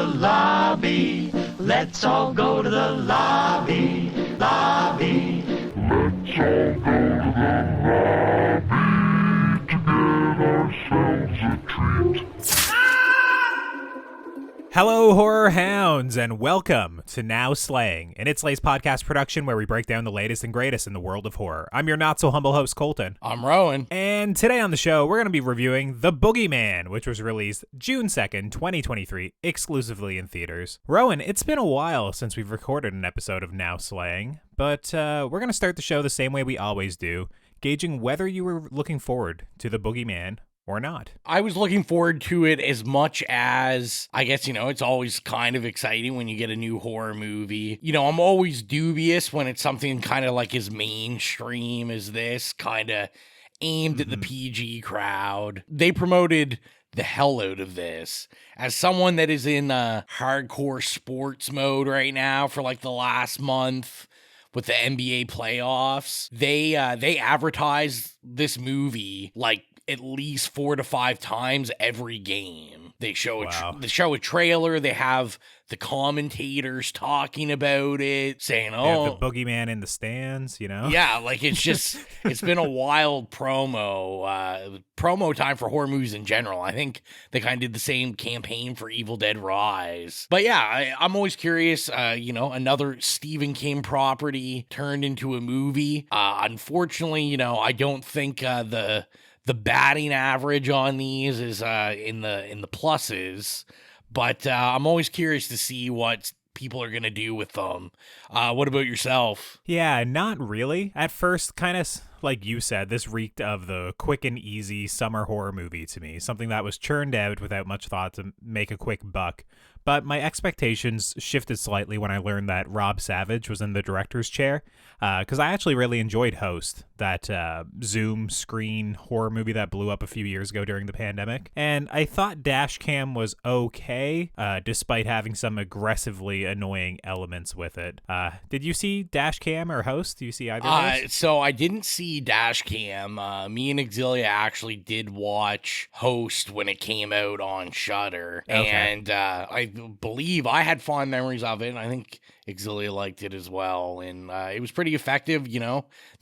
lobby. Let's all go to the lobby, lobby. Let's all go to the lobby to get ourselves a treat. Hello, horror hounds, and welcome to Now Slaying, an It's Lay's podcast production where we break down the latest and greatest in the world of horror. I'm your not-so-humble host, Colton. I'm Rowan. And today on the show, we're going to be reviewing The Boogeyman, which was released June 2nd, 2023, exclusively in theaters. Rowan, it's been a while since we've recorded an episode of Now Slaying, but we're going to start the show the same way we always do, gauging whether you were looking forward to The Boogeyman or not. I was looking forward to it as much as, I guess, it's always kind of exciting when you get a new horror movie. I'm always dubious when it's something kind of like as mainstream as this, kind of aimed at the PG crowd. They promoted the hell out of this. As someone that is in hardcore sports mode right now for like the last month with the NBA playoffs, they advertise this movie like at least 4 to 5 times every game. They show a trailer. They have the commentators talking about it, saying, the Boogeyman in the stands, Yeah, like it's been a wild promo time for horror movies in general. I think they kind of did the same campaign for Evil Dead Rise. But yeah, I'm always curious, another Stephen King property turned into a movie. Unfortunately, I don't think the batting average on these is in the pluses, but I'm always curious to see what people are going to do with them. What about yourself? Yeah, not really. At first, kind of like you said, this reeked of the quick and easy summer horror movie to me, something that was churned out without much thought to make a quick buck. But my expectations shifted slightly when I learned that Rob Savage was in the director's chair, because I actually really enjoyed Host, that Zoom screen horror movie that blew up a few years ago during the pandemic. And I thought Dashcam was okay, despite having some aggressively annoying elements with it. Did you see Dashcam or Host? Do you see either of those? So I didn't see Dashcam. Me and Exilia actually did watch Host when it came out on Shudder, okay. And I believe I had fond memories of it, and I think Exilia liked it as well, and it was pretty effective,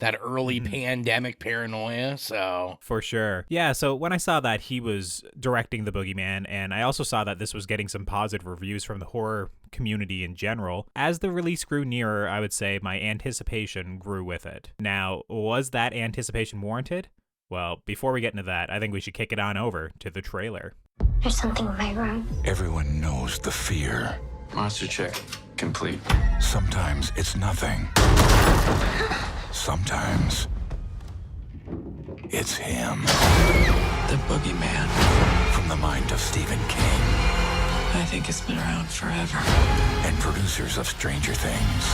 that early pandemic paranoia, so. For sure. Yeah, so when I saw that he was directing The Boogeyman, and I also saw that this was getting some positive reviews from the horror community in general, as the release grew nearer, I would say my anticipation grew with it. Now, was that anticipation warranted? Well, before we get into that, I think we should kick it on over to the trailer. There's something in my room. Everyone knows the fear. Monster check complete. Sometimes it's nothing. Sometimes it's him. The Boogeyman. From the mind of Stephen King. I think it's been around forever. And producers of Stranger Things.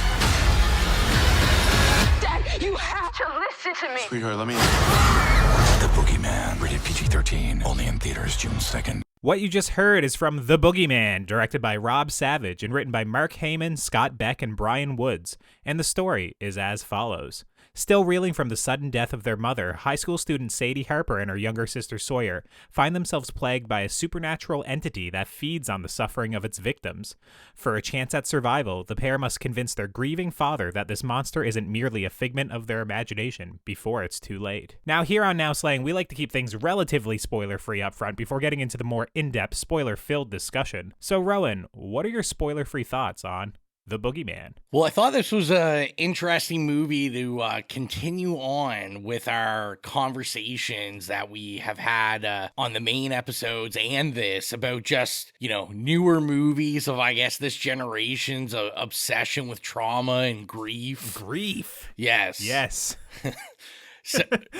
Dad, you have to listen to me. Sweetheart, let me... The Boogeyman. Rated PG-13. Only in theaters June 2nd. What you just heard is from The Boogeyman, directed by Rob Savage and written by Mark Heyman, Scott Beck, and Brian Woods. And the story is as follows. Still reeling from the sudden death of their mother, high school student Sadie Harper and her younger sister Sawyer find themselves plagued by a supernatural entity that feeds on the suffering of its victims. For a chance at survival, the pair must convince their grieving father that this monster isn't merely a figment of their imagination before it's too late. Now, here on Now Slaying, we like to keep things relatively spoiler-free up front before getting into the more in-depth, spoiler-filled discussion. So, Rowan, what are your spoiler-free thoughts on The Boogeyman? Well, I thought this was an interesting movie to continue on with our conversations that we have had on the main episodes and this about just, newer movies of, I guess, this generation's obsession with trauma and grief. Grief? Yes. Yes.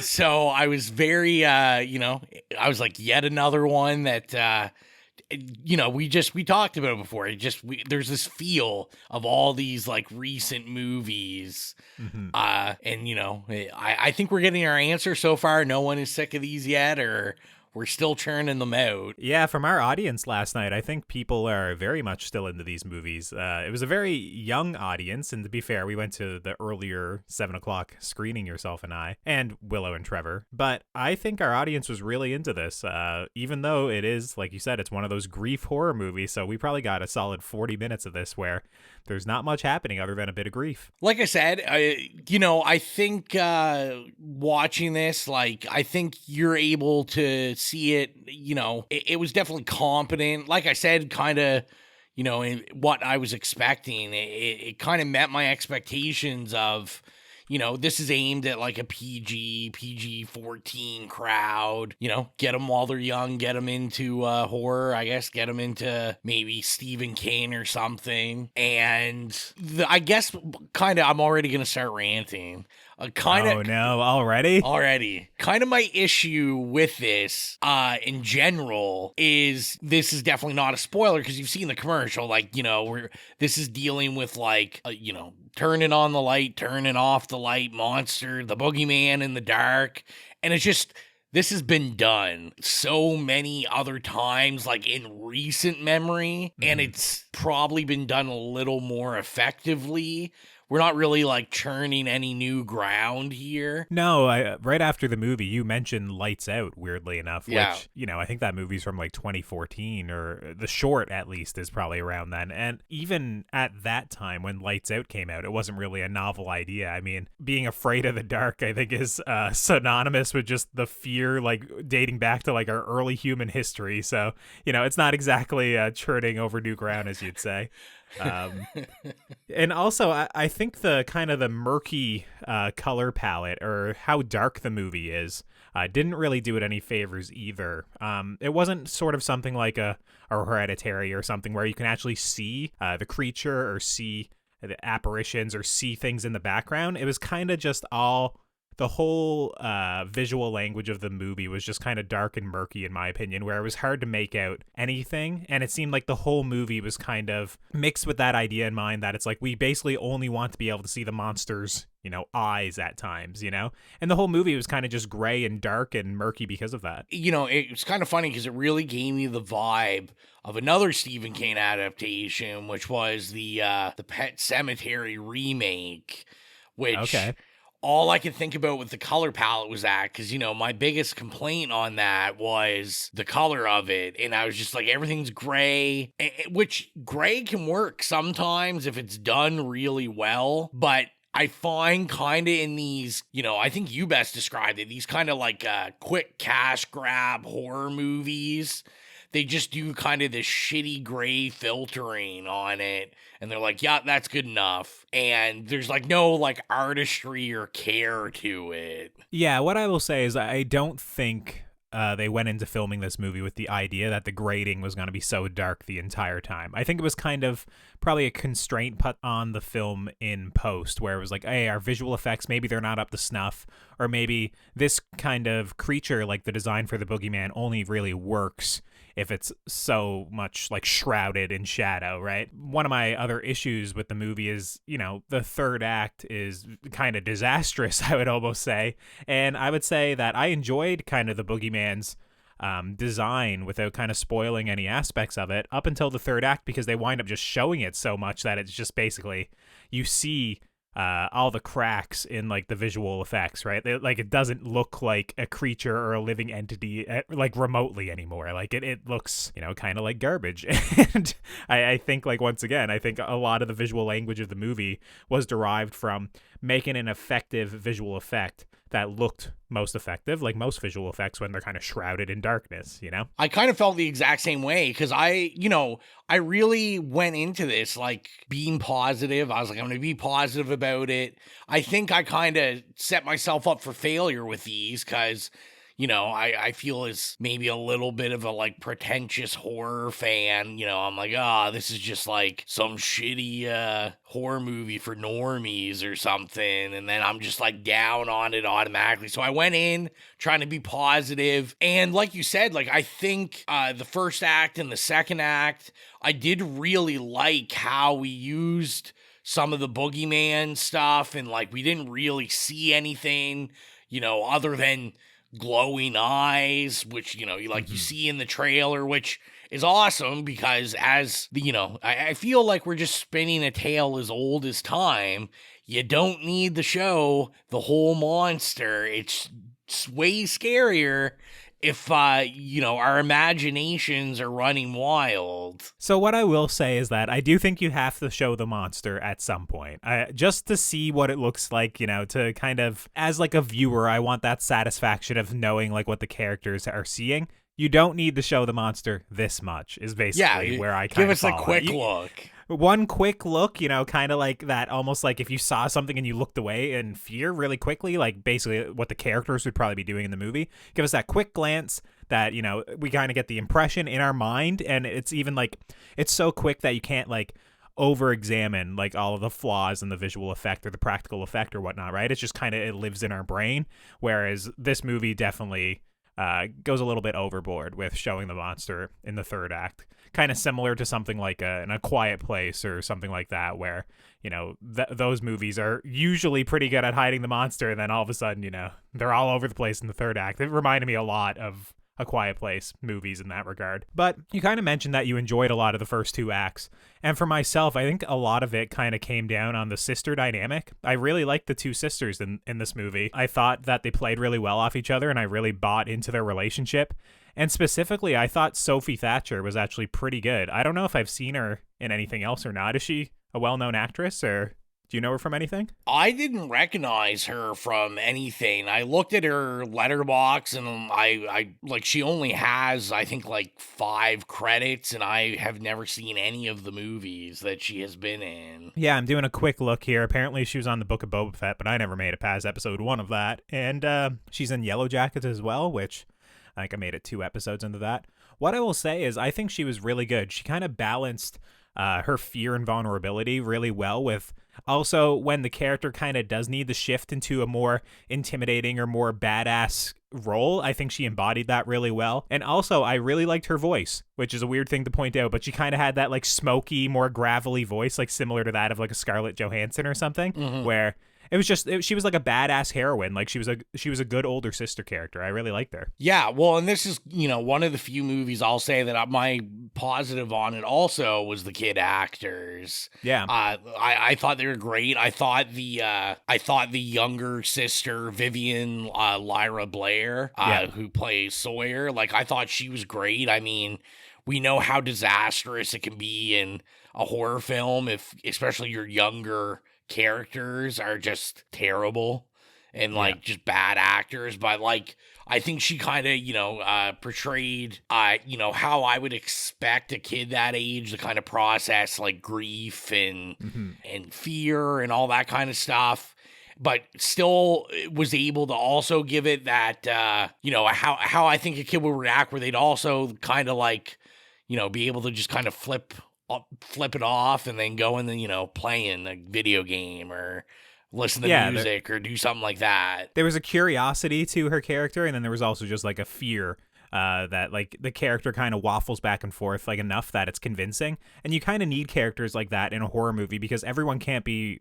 So I was very, I was like, yet another one that... we talked about it before. There's this feel of all these like recent movies. And I think we're getting our answer so far. No one is sick of these yet, or we're still churning them out. Yeah, from our audience last night, I think people are very much still into these movies. It was a very young audience, and to be fair, we went to the earlier 7 o'clock screening, yourself and I, and Willow and Trevor. But I think our audience was really into this, even though it is, like you said, it's one of those grief horror movies, so we probably got a solid 40 minutes of this where there's not much happening other than a bit of grief. Like I said, I think watching this, like, I think you're able to see it, it was definitely competent. Like I said, kind of, in what I was expecting. It kind of met my expectations of, this is aimed at like a PG-14 crowd, get them while they're young, get them into horror, I guess, get them into maybe Stephen King or something. And I guess kind of, I'm already going to start ranting. Oh no, already? Already. Kind of my issue with this, in general, is this is definitely not a spoiler because you've seen the commercial. Like, this is dealing with like, turning on the light, turning off the light, monster, the boogeyman in the dark. And it's just, this has been done so many other times, like in recent memory, and it's probably been done a little more effectively. We're not really like churning any new ground here. No, right after the movie, you mentioned Lights Out, weirdly enough, Yeah. which, I think that movie's from like 2014, or the short at least is probably around then. And even at that time when Lights Out came out, it wasn't really a novel idea. I mean, being afraid of the dark, I think, is synonymous with just the fear, like dating back to like our early human history. So, it's not exactly churning over new ground, as you'd say. And also, I think the kind of the murky color palette, or how dark the movie is, didn't really do it any favors either. It wasn't sort of something like a Hereditary or something where you can actually see the creature or see the apparitions or see things in the background. It was kind of just the whole visual language of the movie was just kind of dark and murky, in my opinion, where it was hard to make out anything. And it seemed like the whole movie was kind of mixed with that idea in mind that it's like we basically only want to be able to see the monster's, eyes at times, And the whole movie was kind of just gray and dark and murky because of that. It was kind of funny because it really gave me the vibe of another Stephen King adaptation, which was the Pet Sematary remake, which... Okay. All I could think about with the color palette was that, because, my biggest complaint on that was the color of it. And I was just like, everything's gray, which gray can work sometimes if it's done really well. But I find kind of in these, I think you best described it, these kind of like quick cash grab horror movies. They just do kind of this shitty gray filtering on it. And they're like, yeah, that's good enough. And there's like no like artistry or care to it. Yeah, what I will say is I don't think they went into filming this movie with the idea that the grading was going to be so dark the entire time. I think it was kind of probably a constraint put on the film in post, where it was like, hey, our visual effects, maybe they're not up to snuff, or maybe this kind of creature, like the design for the boogeyman, only really works if it's so much like shrouded in shadow, right? One of my other issues with the movie is, the third act is kind of disastrous, I would almost say. And I would say that I enjoyed kind of the boogeyman's design without kind of spoiling any aspects of it up until the third act, because they wind up just showing it so much that it's just basically, you see all the cracks in like the visual effects, right? Like it doesn't look like a creature or a living entity like remotely anymore. Like it looks, kind of like garbage. And I think like, once again, I think a lot of the visual language of the movie was derived from making an effective visual effect that looked most effective, like most visual effects when they're kind of shrouded in darkness, I kind of felt the exact same way because I really went into this like being positive. I was like, I'm going to be positive about it. I think I kind of set myself up for failure with these because, I feel as maybe a little bit of a like pretentious horror fan. I'm like, this is just like some shitty horror movie for normies or something. And then I'm just like down on it automatically. So I went in trying to be positive. And like you said, like I think the first act and the second act, I did really like how we used some of the boogeyman stuff. And like we didn't really see anything, other than glowing eyes, which, you see in the trailer, which is awesome because I feel like we're just spinning a tale as old as time. You don't need to show the whole monster. It's way scarier if, our imaginations are running wild. So what I will say is that I do think you have to show the monster at some point, just to see what it looks like, to kind of, as like a viewer, I want that satisfaction of knowing like what the characters are seeing. You don't need to show the monster this much is basically where I kind of give us a quick look. One quick look, kind of like that, almost like if you saw something and you looked away in fear really quickly, like basically what the characters would probably be doing in the movie. Give us that quick glance that, we kind of get the impression in our mind. And it's even like, it's so quick that you can't like over-examine like all of the flaws in the visual effect or the practical effect or whatnot, right? It's just kind of, it lives in our brain. Whereas this movie definitely goes a little bit overboard with showing the monster in the third act. Kind of similar to something like in A Quiet Place or something like that, where, those movies are usually pretty good at hiding the monster, and then all of a sudden, they're all over the place in the third act. It reminded me a lot of A Quiet Place movies in that regard. But you kind of mentioned that you enjoyed a lot of the first two acts. And for myself, I think a lot of it kind of came down on the sister dynamic. I really liked the two sisters in this movie. I thought that they played really well off each other, and I really bought into their relationship. And specifically, I thought Sophie Thatcher was actually pretty good. I don't know if I've seen her in anything else or not. Is she a well-known actress, or do you know her from anything? I didn't recognize her from anything. I looked at her letterbox, and I she only has, I think, like 5 credits, and I have never seen any of the movies that she has been in. Yeah, I'm doing a quick look here. Apparently, she was on the Book of Boba Fett, but I never made it past episode 1 of that. And she's in Yellow Jackets as well, which I think I made it 2 episodes into that. What I will say is I think she was really good. She kind of balanced her fear and vulnerability really well with also when the character kind of does need to shift into a more intimidating or more badass role. I think she embodied that really well. And also, I really liked her voice, which is a weird thing to point out, but she kind of had that like smoky, more gravelly voice, like similar to that of like a Scarlett Johansson or something, where it was just she was like a badass heroine. Like she was a good older sister character. I really liked her. Yeah, well, and this is one of the few movies I'll say that my positive on it also was the kid actors. Yeah, I thought they were great. I thought the younger sister Vivian Lyra Blair, who plays Sawyer, like I thought she was great. I mean, we know how disastrous it can be in a horror film if especially your younger characters are just terrible and just bad actors, but like I think she kind of portrayed how I would expect a kid that age to kind of process like grief and fear and all that kind of stuff, but still was able to also give it that how I think a kid would react, where they'd also kind of like be able to just kind of flip it off and then go and then playing a video game or listen to music or do something like that. There was a curiosity to her character, and then there was also just like a fear that like the character kind of waffles back and forth like enough that it's convincing. And you kind of need characters like that in a horror movie because everyone can't be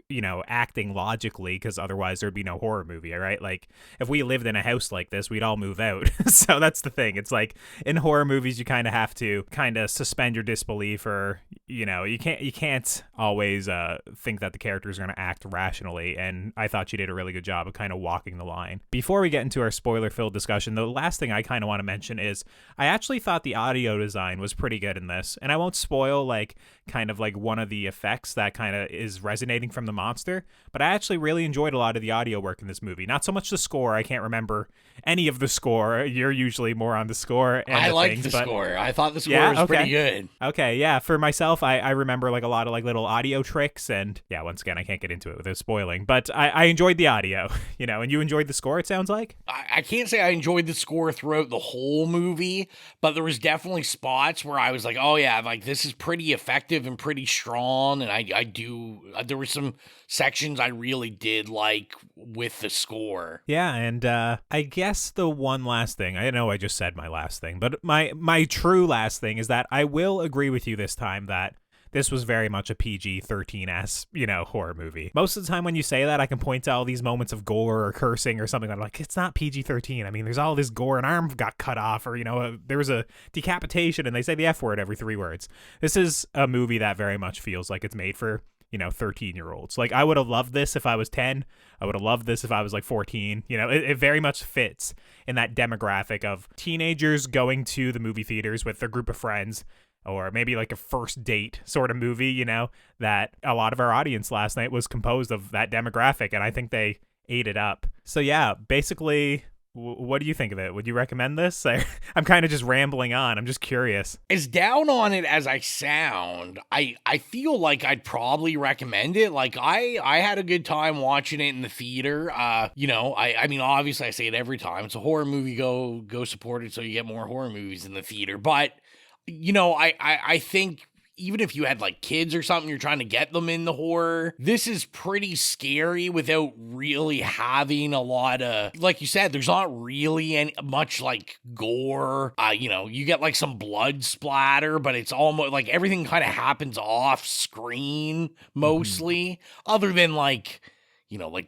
acting logically, because otherwise there'd be no horror movie, right? Like if we lived in a house like this, we'd all move out. So that's the thing. It's like in horror movies you kind of have to kind of suspend your disbelief, or you can't always think that the character is going to act rationally. And I thought she did a really good job of kind of walking the line. Before we get into our spoiler filled discussion, the last thing I kind of want to mention is I actually thought the audio design was pretty good in this, and I won't spoil like kind of like one of the effects that kind of is resonating from the monster, but I actually really enjoyed a lot of the audio work in this movie. Not so much the score. I can't remember any of the score. You're usually more on the score. I liked the score. I thought the score was pretty good. Okay, yeah. For myself, I remember like a lot of like little audio tricks, and yeah, once again, I can't get into it without spoiling, but I enjoyed the audio, and you enjoyed the score, it sounds like? I can't say I enjoyed the score throughout the whole movie, but there was definitely spots where I was like, oh yeah, like this is pretty effective and pretty strong, and there were some sections I really did like with the score. Yeah, and I guess the one last thing, I know I just said my last thing, but my true last thing is that I will agree with you this time that this was very much a PG-13-esque, horror movie. Most of the time when you say that, I can point to all these moments of gore or cursing or something. I'm like, it's not PG-13. I mean, there's all this gore, an arm got cut off, or, there was a decapitation and they say the F word every 3 words. This is a movie that very much feels like it's made for 13-year-olds. Like, I would have loved this if I was 10. I would have loved this if I was like 14. It very much fits in that demographic of teenagers going to the movie theaters with their group of friends, or maybe like a first date sort of movie, that a lot of our audience last night was composed of that demographic, and I think they ate it up. So yeah, basically, what do you think of it? Would you recommend this? I'm kind of just rambling on. I'm just curious. As down on it as I sound, I feel like I'd probably recommend it. Like, I had a good time watching it in the theater. I mean, obviously I say it every time. It's a horror movie. Go support it so you get more horror movies in the theater. But I think even if you had like kids or something, you're trying to get them in the horror, this is pretty scary without really having a lot of, like you said, there's not really much like gore. You get like some blood splatter, but it's almost like everything kind of happens off screen mostly, other than like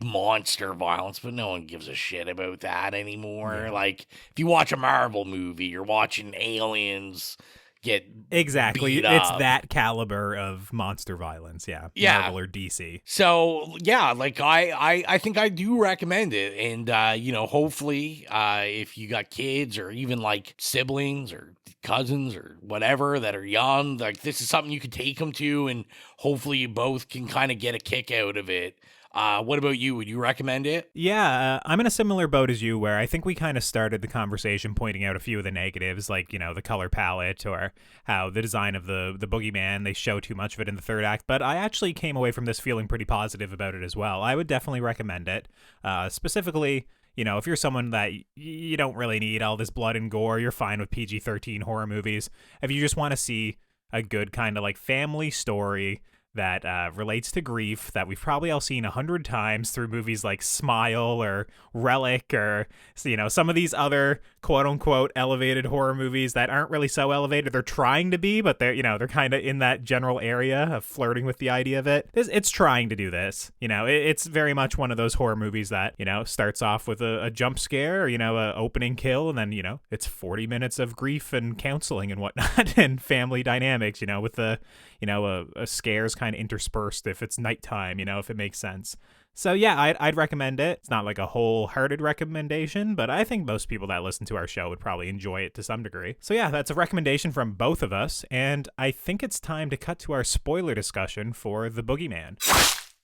monster violence, but no one gives a shit about that anymore. Yeah. Like, if you watch a Marvel movie, you're watching aliens get exactly beat it's up. That caliber of monster violence. Yeah. Marvel or DC. So yeah, like I think I do recommend it. And hopefully if you got kids or even like siblings or cousins or whatever that are young, like, this is something you could take them to, and hopefully you both can kind of get a kick out of it. What about you? Would you recommend it? Yeah, I'm in a similar boat as you, where I think we kind of started the conversation pointing out a few of the negatives, like, the color palette, or how the design of the boogeyman, they show too much of it in the third act. But I actually came away from this feeling pretty positive about it as well. I would definitely recommend it. Specifically, if you're someone that you don't really need all this blood and gore, you're fine with PG-13 horror movies. If you just want to see a good kind of like family story that relates to grief that we've probably all seen 100 times through movies like Smile or Relic, or some of these other quote-unquote elevated horror movies that aren't really so elevated. They're trying to be, but they're kind of in that general area of flirting with the idea of it. It's trying to do this. It's very much one of those horror movies that starts off with a jump scare, or a opening kill, and then it's 40 minutes of grief and counseling and whatnot and family dynamics, with the a scares kind of interspersed if it's nighttime, if it makes sense. So yeah, I'd recommend it. It's not like a wholehearted recommendation, but I think most people that listen to our show would probably enjoy it to some degree. So yeah, that's a recommendation from both of us, and I think it's time to cut to our spoiler discussion for The Boogeyman.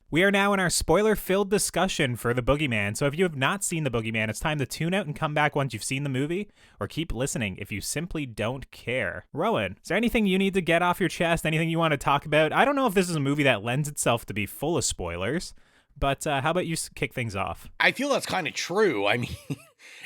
We are now in our spoiler-filled discussion for The Boogeyman, so if you have not seen The Boogeyman, it's time to tune out and come back once you've seen the movie, or keep listening if you simply don't care. Rowan, is there anything you need to get off your chest, anything you want to talk about? I don't know if this is a movie that lends itself to be full of spoilers, but how about you kick things off? I feel that's kind of true. I mean,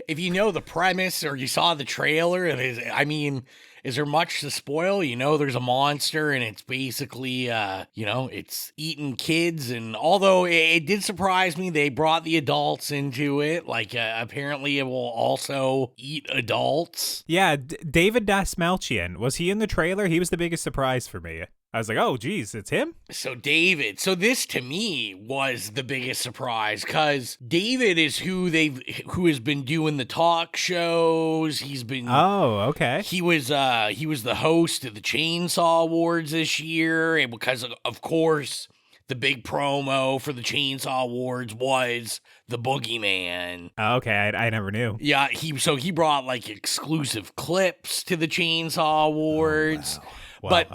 if you know the premise or you saw the trailer, is there much to spoil? There's a monster and it's basically, it's eating kids. And although it did surprise me, they brought the adults into it. Like, apparently it will also eat adults. Yeah, David Dastmalchian, was he in the trailer? He was the biggest surprise for me. I was like, oh, geez, it's him? So this to me was the biggest surprise, because David is who has been doing the talk shows. He's been... Oh, okay. He was the host of the Chainsaw Awards this year, and because of course the big promo for the Chainsaw Awards was the Boogeyman. Oh, okay, I never knew. Yeah, he brought like exclusive clips to the Chainsaw Awards. Oh, wow. But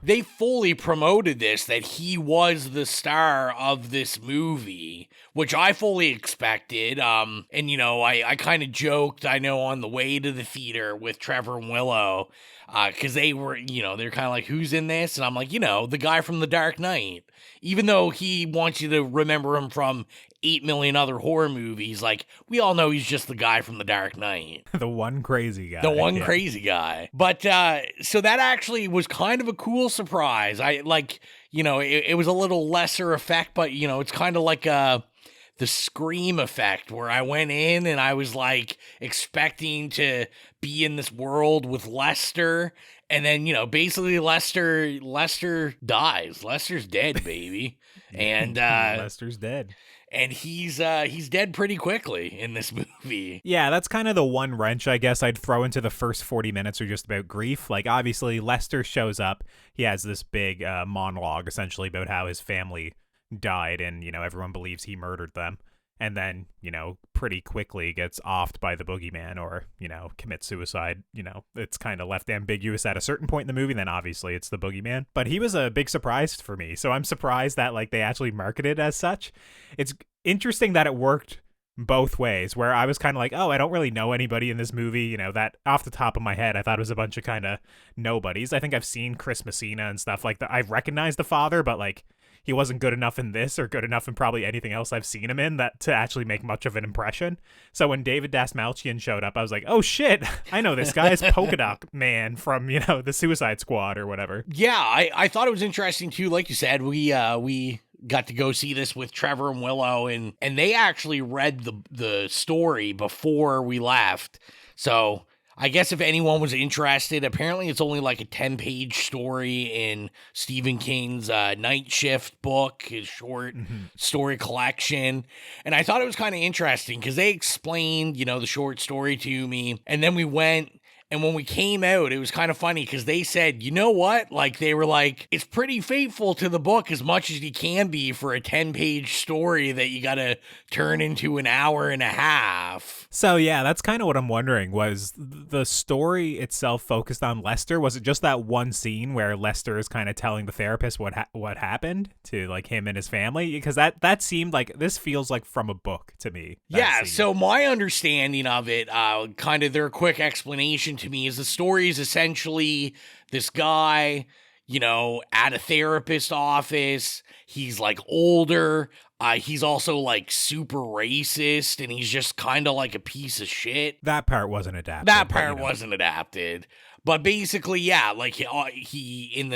they fully promoted this, that he was the star of this movie, which I fully expected. And, I kind of joked, on the way to the theater with Trevor and Willow, because they were, they're kind of like, who's in this? And I'm like, the guy from The Dark Knight. Even though he wants you to remember him from 8 million other horror movies, like, we all know he's just the guy from The Dark Knight. The one crazy guy. Crazy guy. But, so that actually was kind of a cool surprise. It was a little lesser effect, but, it's kind of like the Scream effect, where I went in and I was like expecting to be in this world with Lester, And then, basically Lester dies. Lester's dead, baby. And Lester's dead. and he's dead pretty quickly in this movie. Yeah, that's kind of the one wrench I guess I'd throw into the first 40 minutes are just about grief. Like, obviously, Lester shows up. He has this big monologue, essentially, about how his family died and, everyone believes he murdered them. And then, pretty quickly gets offed by the boogeyman or, commits suicide. It's kind of left ambiguous at a certain point in the movie. Then obviously it's the boogeyman. But he was a big surprise for me. So I'm surprised that they actually marketed it as such. It's interesting that it worked both ways, where I was kind of like, oh, I don't really know anybody in this movie. That off the top of my head, I thought it was a bunch of kind of nobodies. I think I've seen Chris Messina and stuff like that. I've recognized the father, but he wasn't good enough in this or good enough in probably anything else I've seen him in that to actually make much of an impression. So when David Dastmalchian showed up, I was like, oh shit, I know this guy is Polka Dot Man from, the Suicide Squad or whatever. Yeah, I thought it was interesting too. Like you said, we got to go see this with Trevor and Willow, and they actually read the story before we left. So I guess if anyone was interested, apparently it's only like a 10-page story in Stephen King's Night Shift book, his short story collection. And I thought it was kind of interesting because they explained, the short story to me. And then we went. And when we came out, it was kind of funny because they said, you know what? They were like, it's pretty faithful to the book as much as you can be for a 10-page story that you got to turn into an hour and a half. So, yeah, that's kind of what I'm wondering. Was the story itself focused on Lester? Was it just that one scene where Lester is kind of telling the therapist what happened to, him and his family? Because that seemed like, this feels like from a book to me. Yeah, scene. So my understanding of it, kind of their quick explanation to me is the story is essentially this guy, at a therapist office. He's older. He's also super racist, and he's just kind of like a piece of shit. That part wasn't adapted. That part wasn't adapted. But basically, yeah, he in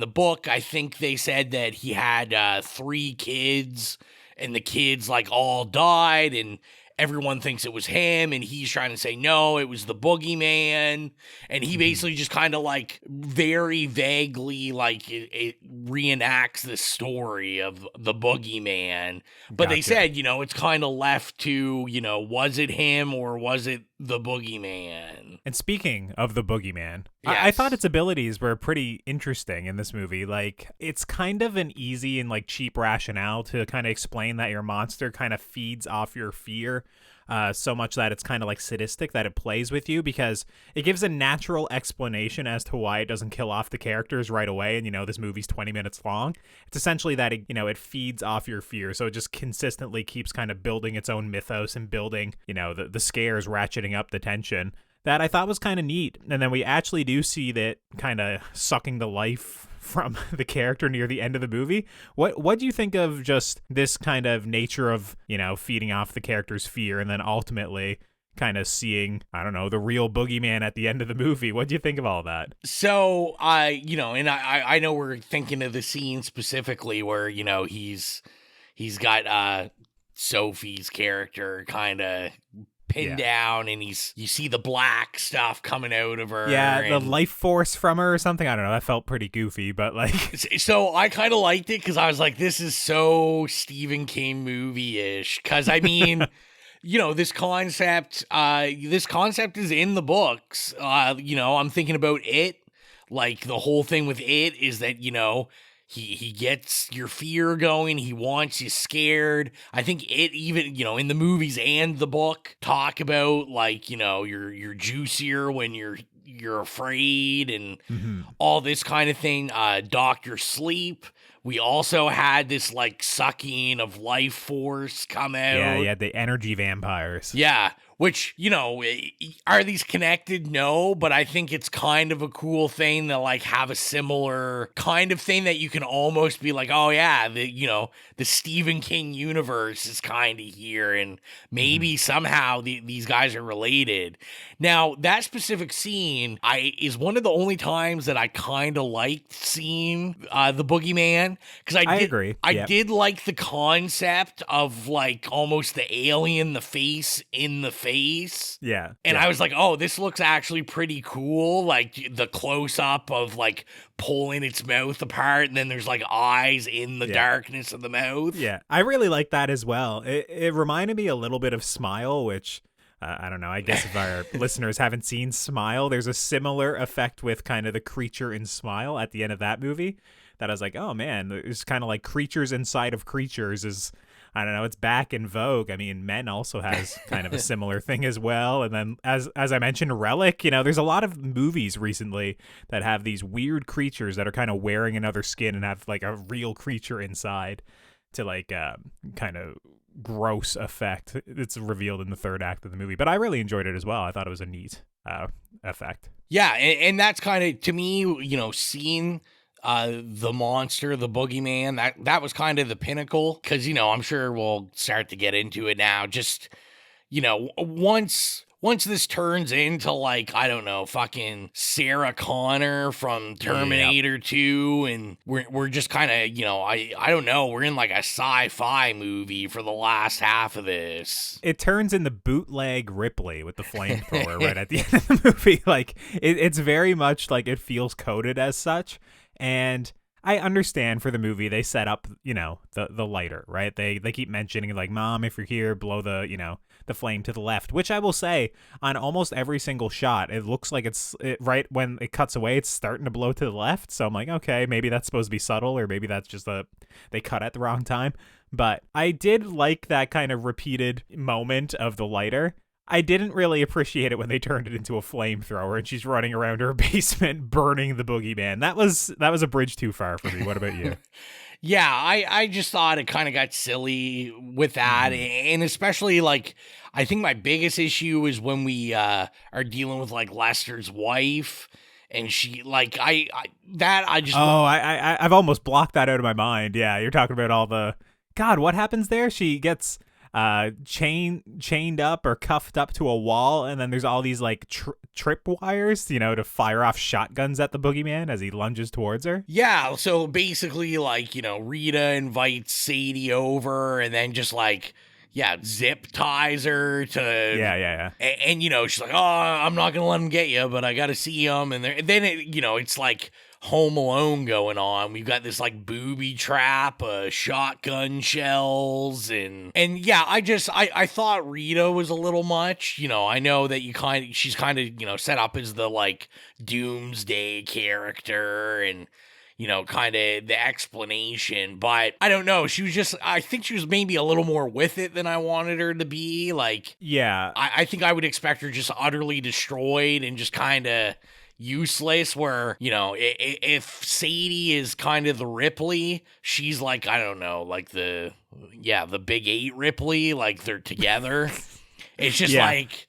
the book, I think they said that he had 3 kids, and the kids all died, and everyone thinks it was him, and he's trying to say, no, it was the boogeyman. And he basically just kind of very vaguely, it reenacts the story of the boogeyman. But they said, it's kind of left to, was it him or was it the boogeyman? And speaking of the boogeyman, Yes. I thought its abilities were pretty interesting in this movie. It's kind of an easy and cheap rationale to kind of explain that your monster kind of feeds off your fear. So much that it's kind of sadistic that it plays with you, because it gives a natural explanation as to why it doesn't kill off the characters right away. And, this movie's 20 minutes long. It's essentially that, it feeds off your fear. So it just consistently keeps kind of building its own mythos and building, the scares, ratcheting up the tension. That I thought was kind of neat. And then we actually do see that kind of sucking the life from the character near the end of the movie. What do you think of just this kind of nature of, feeding off the character's fear and then ultimately kind of seeing, I don't know, the real boogeyman at the end of the movie? What do you think of all that? So, I know we're thinking of the scene specifically where, he's got Sophie's character kind of pinned down, and you see the black stuff coming out of her. Yeah, the life force from her or something. I don't know. That felt pretty goofy, but So I kind of liked it because I was like, this is so Stephen King movie-ish. Because I mean, this concept is in the books. I'm thinking about it. The whole thing with it is that, He gets your fear going. He wants you scared. I think it even, in the movies and the book talk about you're juicier when you're afraid and all this kind of thing. Dr. Sleep. We also had this sucking of life force come out. Yeah, the energy vampires. Yeah. Which, are these connected? No, but I think it's kind of a cool thing to have a similar kind of thing that you can almost be like, oh yeah, the Stephen King universe is kind of here, and maybe somehow these guys are related. Now, that specific scene is one of the only times that I kind of liked seeing the boogeyman, because I agree. I did like the concept of almost the alien, the face in the face. face. Yeah. And yeah. I was like, oh, this looks actually pretty cool. Like the close up of like pulling its mouth apart, and then there's like eyes in the darkness of the mouth. Yeah, I really like that as well. It reminded me a little bit of Smile, which I don't know. I guess if our listeners haven't seen Smile, there's a similar effect with kind of the creature in Smile at the end of that movie that I was like, oh man, it's kind of like creatures inside of creatures is, I don't know, it's back in vogue. I mean, Men also has kind of a similar thing as well. And then as I mentioned, Relic, you know, there's a lot of movies recently that have these weird creatures that are kind of wearing another skin and have like a real creature inside to like kind of gross effect. It's revealed in the third act of the movie, but I really enjoyed it as well. I thought it was a neat effect. Yeah, and that's kind of, to me, you know, seeing the monster, the boogeyman, that was kind of the pinnacle, because, you know, I'm sure we'll start to get into it now. Just, you know, once this turns into, like, I don't know, fucking Sarah Connor from Terminator 2, and we're just kind of, you know, I don't know, we're in like a sci-fi movie for the last half of this. It turns into bootleg Ripley with the flamethrower right at the end of the movie. Like, it's very much like it feels coded as such. And I understand for the movie they set up, you know, the lighter, right? They keep mentioning like, Mom, if you're here, blow the, you know, the flame to the left, which I will say on almost every single shot, it looks like it's right when it cuts away, it's starting to blow to the left. So I'm like, okay, maybe that's supposed to be subtle, or maybe that's just they cut at the wrong time. But I did like that kind of repeated moment of the lighter. I didn't really appreciate it when they turned it into a flamethrower and she's running around her basement burning the boogeyman. That was a bridge too far for me. What about you? Yeah, I just thought it kind of got silly with that. And especially, like, I think my biggest issue is when we are dealing with, like, Lester's wife. And she, like, I've almost blocked that out of my mind. Yeah, you're talking about all the... God, what happens there? She gets... chained up or cuffed up to a wall, and then there's all these like trip wires, you know, to fire off shotguns at the boogeyman as he lunges towards her. Yeah, so basically, like, you know, Rita invites Sadie over and then just like, zip ties her to... Yeah. And you know, she's like, oh, I'm not gonna let him get you, but I gotta see him. And then it, you know, it's like Home Alone going on. We've got this like booby trap, shotgun shells, and yeah, I thought Rita was a little much. You know, I know that she's kind of, you know, set up as the like doomsday character and, you know, kind of the explanation, but I don't know. I think she was maybe a little more with it than I wanted her to be. Like, yeah, I think I would expect her just utterly destroyed and just kind of useless, where, you know, if Sadie is kind of the Ripley, she's like, I don't know, like the Big 8 Ripley, like they're together. It's just like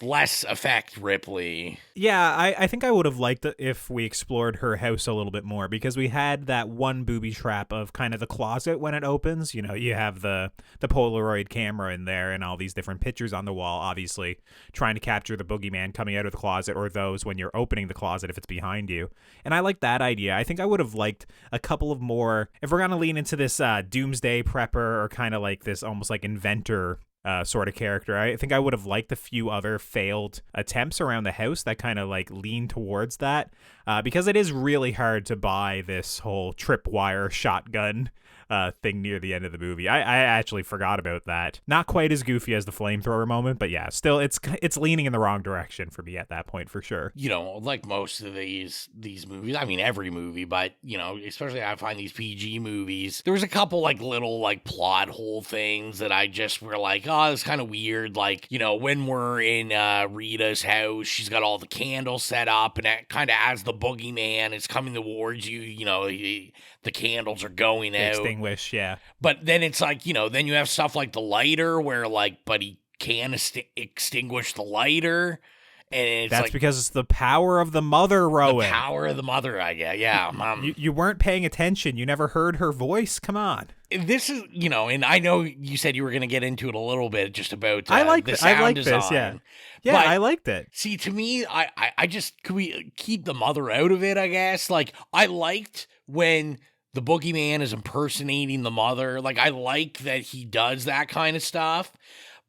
less effect Ripley. Yeah, I think I would have liked it if we explored her house a little bit more, because we had that one booby trap of kind of the closet when it opens. You know, you have the Polaroid camera in there and all these different pictures on the wall, obviously trying to capture the boogeyman coming out of the closet, or those when you're opening the closet if it's behind you. And I like that idea. I think I would have liked a couple of more, if we're going to lean into this doomsday prepper or kind of like this almost like inventor sort of character. I think I would have liked a few other failed attempts around the house that kind of like lean towards that, because it is really hard to buy this whole tripwire shotgun thing near the end of the movie. I actually forgot about that. Not quite as goofy as the flamethrower moment, but yeah, still it's leaning in the wrong direction for me at that point for sure. You know, like most of these movies, I mean every movie, but you know, especially I find these PG movies, there was a couple like little like plot hole things that I just were like, oh, it's kind of weird. Like, you know, when we're in Rita's house, she's got all the candles set up, and that kind of as the boogeyman is coming towards you, you know, the candles are going out. Extinguish, yeah. But then it's like, you know, then you have stuff like the lighter where like, but he can extinguish the lighter. And that's like, because it's the power of the mother, Rowan. The power of the mother, I guess. Yeah. You weren't paying attention. You never heard her voice. Come on. This is, you know, and I know you said you were going to get into it a little bit just about I like the sound design. This, yeah. Yeah, but, I liked it. See, to me, I just, could we keep the mother out of it, I guess? Like, I liked when the boogeyman is impersonating the mother. Like, I like that he does that kind of stuff.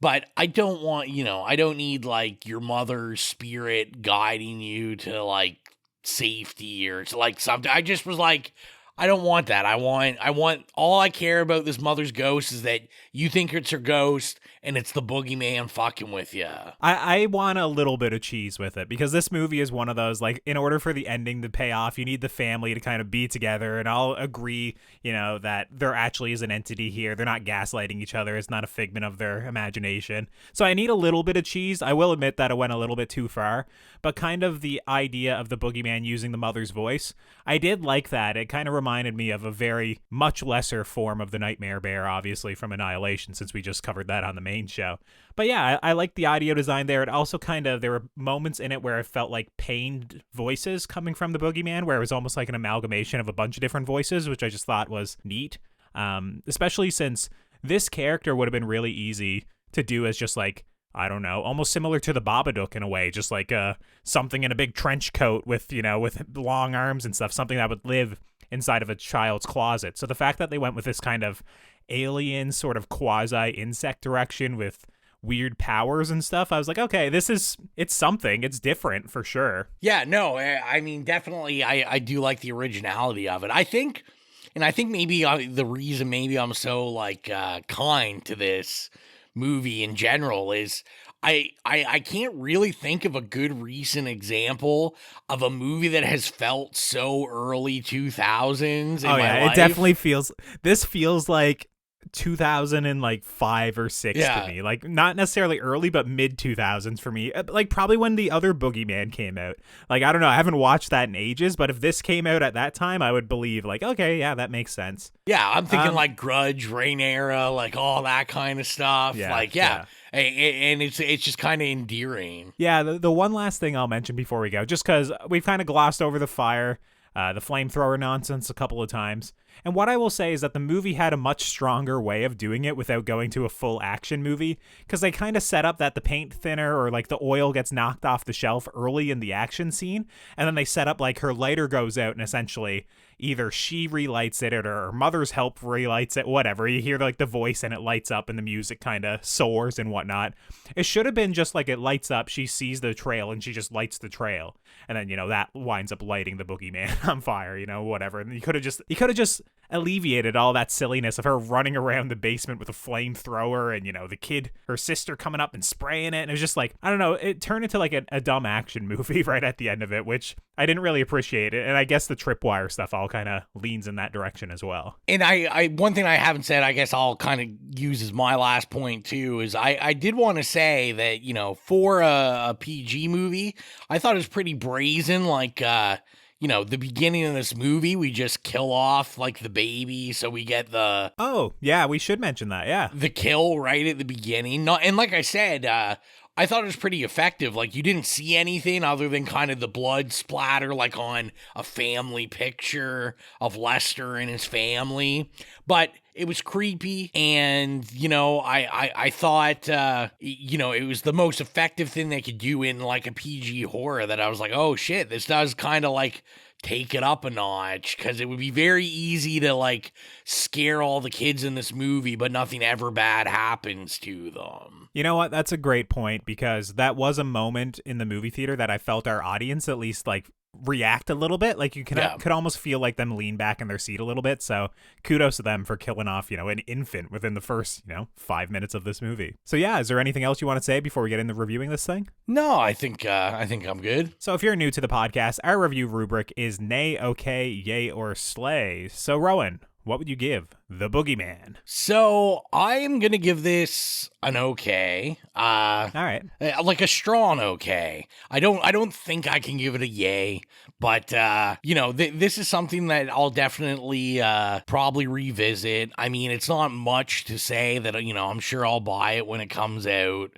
But I don't want, I don't need like your mother's spirit guiding you to like safety or to like something. I just was like, I don't want that. I want all I care about this mother's ghost is that you think it's her ghost and it's the boogeyman fucking with you. I want a little bit of cheese with it because this movie is one of those, like, in order for the ending to pay off, you need the family to kind of be together, and I'll agree, that there actually is an entity here. They're not gaslighting each other. It's not a figment of their imagination. So I need a little bit of cheese. I will admit that it went a little bit too far, but kind of the idea of the boogeyman using the mother's voice, I did like that. It kind of reminded me of a very much lesser form of the Nightmare Bear, obviously, from Annihilation, since we just covered that on the main show. But yeah, I like the audio design there. It also there were moments in it where it felt like pained voices coming from the boogeyman, where it was almost like an amalgamation of a bunch of different voices, which I just thought was neat. Especially since this character would have been really easy to do as just like, I don't know, almost similar to the Babadook in a way, just like something in a big trench coat with, with long arms and stuff, something that would live inside of a child's closet. So the fact that they went with this kind of alien sort of quasi-insect direction with weird powers and stuff, I was like, okay, it's something. It's different for sure. Yeah, no, I mean, definitely I do like the originality of it. I think maybe the reason maybe I'm so like kind to this movie in general is I can't really think of a good recent example of a movie that has felt so early 2000s in my life. It definitely feels like 2005 or 6 to me. Like, not necessarily early, but mid 2000s for me. Like, probably when the other Boogeyman came out. Like, I don't know, I haven't watched that in ages, but if this came out at that time, I would believe, like, okay, yeah, that makes sense. Yeah, I'm thinking like Grudge, Rain Era, like all that kind of stuff. Yeah. And it's just kind of endearing. Yeah, the one last thing I'll mention before we go, just because we've kind of glossed over the fire, the flamethrower nonsense a couple of times. And what I will say is that the movie had a much stronger way of doing it without going to a full action movie, because they kind of set up that the paint thinner or like the oil gets knocked off the shelf early in the action scene, and then they set up like her lighter goes out and essentially either she relights it or her mother's help relights it, whatever. You hear like the voice and it lights up and the music kind of soars and whatnot. It should have been just like it lights up, she sees the trail and she just lights the trail. And then, that winds up lighting the boogeyman on fire, whatever. And you could have just alleviated all that silliness of her running around the basement with a flamethrower and, the kid, her sister coming up and spraying it. And it was just like, I don't know, it turned into like a dumb action movie right at the end of it, which I didn't really appreciate it. And I guess the tripwire stuff all kind of leans in that direction as well. And I one thing I haven't said, I guess I'll kind of use as my last point too, is I did want to say that, for a PG movie, I thought it was pretty brazen, like, the beginning of this movie, we just kill off like the baby, so we get the we should mention that, yeah, the kill right at the beginning. And like I said, I thought it was pretty effective. Like, you didn't see anything other than kind of the blood splatter, like on a family picture of Lester and his family, but it was creepy, and, I thought, it was the most effective thing they could do in, like, a PG horror, that I was like, oh, shit, this does kind of, like, take it up a notch, because it would be very easy to, like, scare all the kids in this movie, but nothing ever bad happens to them. You know what? That's a great point, because that was a moment in the movie theater that I felt our audience at least, like, react a little bit. Like, you could almost feel like them lean back in their seat a little bit. So kudos to them for killing off, an infant within the first, 5 minutes of this movie. So yeah, is there anything else you want to say before we get into reviewing this thing? No, I think I'm good. So if you're new to the podcast, our review rubric is nay, okay, yay, or slay. So Rowan, what would you give The Boogeyman? So I am going to give this an okay. All right. Like a strong okay. I don't think I can give it a yay, but this is something that I'll definitely probably revisit. I mean, it's not much to say that, I'm sure I'll buy it when it comes out.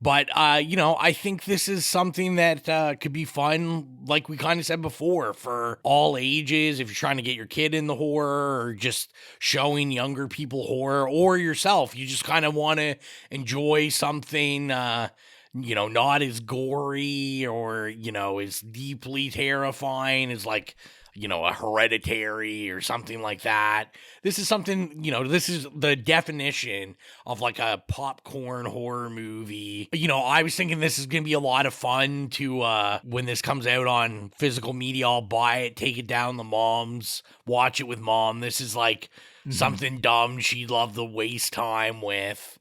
But, I think this is something that could be fun, like we kind of said before, for all ages, if you're trying to get your kid in the horror, or just showing younger people horror, or yourself. You just kind of want to enjoy something, not as gory or, as deeply terrifying as, like, a Hereditary or something like that. This is something, this is the definition of like a popcorn horror movie. I was thinking this is going to be a lot of fun to, when this comes out on physical media, I'll buy it, take it down to mom's, watch it with mom. This is like something dumb she'd love to waste time with.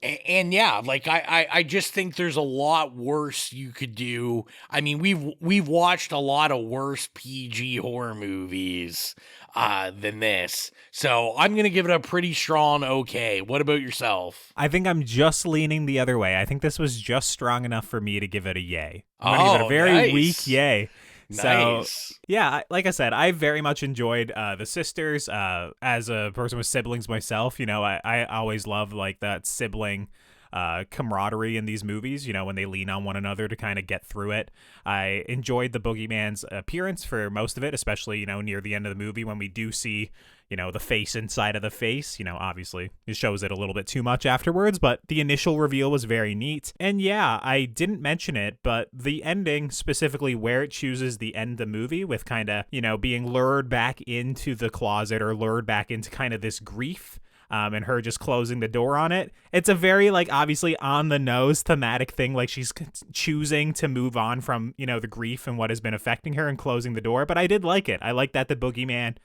And yeah, like I just think there's a lot worse you could do. I mean, we've watched a lot of worse PG horror movies than this. So I'm going to give it a pretty strong okay. What about yourself? I think I'm just leaning the other way. I think this was just strong enough for me to give it a yay. I'm going to give it a very weak yay. Nice. So, yeah, like I said, I very much enjoyed the sisters. As a person with siblings myself, I always love like that sibling camaraderie in these movies, when they lean on one another to kind of get through it. I enjoyed the Boogeyman's appearance for most of it, especially, near the end of the movie when we do see, the face inside of the face. Obviously it shows it a little bit too much afterwards, but the initial reveal was very neat. And yeah, I didn't mention it, but the ending, specifically where it chooses the end of the movie with kind of, being lured back into the closet or lured back into kind of this grief, and her just closing the door on it. It's a very, like, obviously on the nose thematic thing. Like, she's choosing to move on from, the grief and what has been affecting her and closing the door. But I did like it. I like that the Boogeyman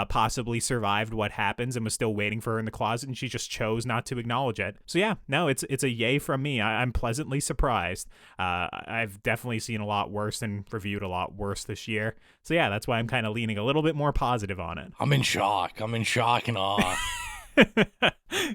possibly survived what happens and was still waiting for her in the closet, and she just chose not to acknowledge it. So yeah, no, it's a yay from me. I'm pleasantly surprised. I've definitely seen a lot worse and reviewed a lot worse this year. So yeah, that's why I'm kind of leaning a little bit more positive on it. I'm in shock and awe.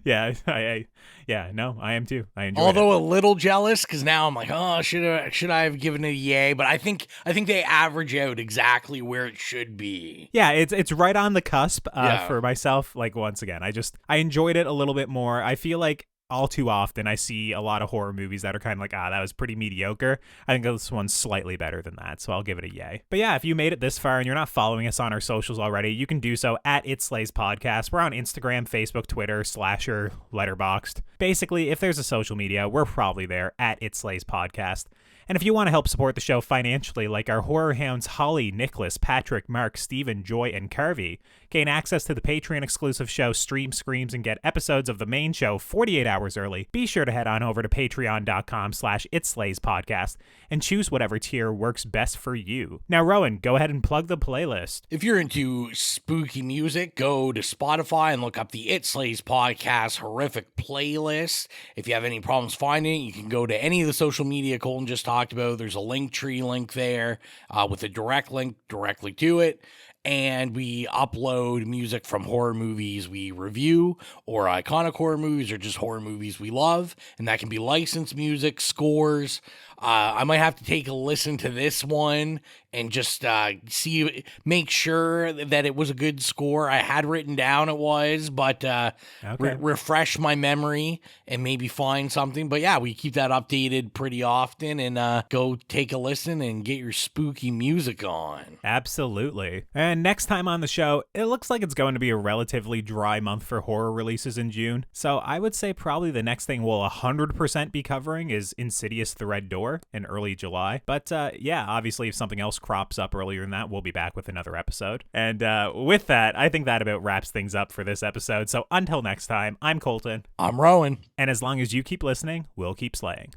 Yeah, I am too. I enjoyed Although it. a little jealous, because now I'm like, oh, should I have given it a yay? But I think they average out exactly where it should be. Yeah, it's right on the cusp for myself. Like, once again, I enjoyed it a little bit more. I feel like all too often I see a lot of horror movies that are kind of like, that was pretty mediocre. I think this one's slightly better than that, so I'll give it a yay. But yeah, if you made it this far and you're not following us on our socials already, you can do so at It Slays Podcast. We're on Instagram, Facebook, Twitter, Slasher, Letterboxd. Basically, if there's a social media, we're probably there at It Slays Podcast. And if you want to help support the show financially, like our horror hounds Holly, Nicholas, Patrick, Mark, Steven, Joy, and Carvey, gain access to the Patreon-exclusive show Stream Screams and get episodes of the main show 48 hours early, be sure to head on over to patreon.com/itslayspodcast and choose whatever tier works best for you. Now, Rowan, go ahead and plug the playlist. If you're into spooky music, go to Spotify and look up the It Slays Podcast Horrific playlist. If you have any problems finding it, you can go to any of the social media Colton just talked about. There's a Linktree link there with a direct link directly to it. And we upload music from horror movies we review, or iconic horror movies, or just horror movies we love. And that can be licensed music, scores. I might have to take a listen to this one and just make sure that it was a good score. I had written down it was, but refresh my memory and maybe find something. But yeah, we keep that updated pretty often, and go take a listen and get your spooky music on. Absolutely. And next time on the show, it looks like it's going to be a relatively dry month for horror releases in June. So I would say probably the next thing we'll 100% be covering is Insidious: The Red Door in early July. But yeah, obviously if something else crops up earlier than that, we'll be back with another episode. And with that, I think that about wraps things up for this episode. So until next time, I'm Colton. I'm Rowan. And as long as you keep listening, we'll keep slaying.